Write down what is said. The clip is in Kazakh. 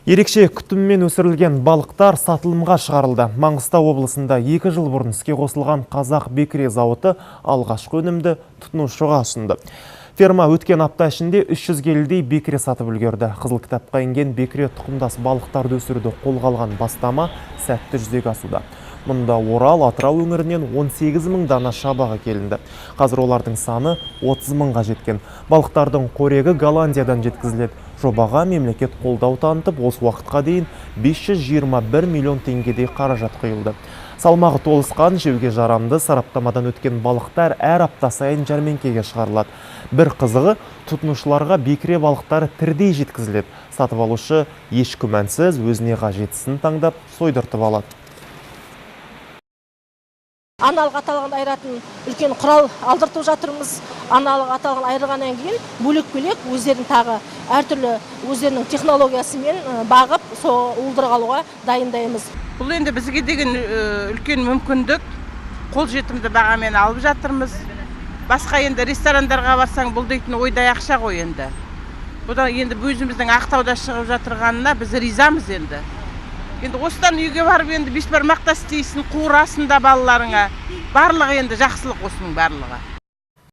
Ерекше күтіммен өсірілген балықтар сатылымға шығарылды. Маңғыстау облысында 2 жыл бұрын іске қосылған Қазақ бекіре зауыты алғашқы өнімді тұтынушыға ұсынды. Ферма өткен апта ішінде 300 келідей бекіре сатып үлгерді. Қызыл кітапқа енген бекіре тұқымдас балықтарды өсіруді қолға алған бастама сәтті жүзеге асуда. Мұнда Орал, Атырау өңірінен 18 мың дана шабағы келінді. Қазір олардың саны 30 мыңға жеткен. Балықтардың қорегі Голландиядан жеткізіледі. Жобаға мемлекет қолдау танытып, осы уақытқа дейін 521 миллион теңгедей қаражат құйылды. Салмағы толысқан, жеуге жарамды сараптамадан өткен балықтар әр апта сайын жәрмеңкеге шығарылады. Бір қызығы, тұтынушыларға бекіре балықтары тірідей жеткізіледі. Сатып алушы еш күмәнсіз өзіне қажеттісін таңдап сойдыртып алады. Аналық аталған айыратын үлкен құрал алдыртып жатырмыз. Аналық аталған айырғаннан кейін бөлек-бөлек өздерінің тағы әртүрлі өздерінің технологиясымен бағып, сол уылдырық алуға дайындаймыз. Бұл енді бізге деген үлкен мүмкіндік, қол жетімді бағамен алып жатырмыз. Басқа енді ресторандарға барсаң, бұл дейтін ойдай ақша ғой енді. Бұдан енді өзіміздің Ақтауда шығып жатырғанына біз ризамыз енді. Енді осыдан үйге барып енді бешбармақта істейсің, қуырасың да балаларыңа. Барлығы енді жақсылық осының барлығы.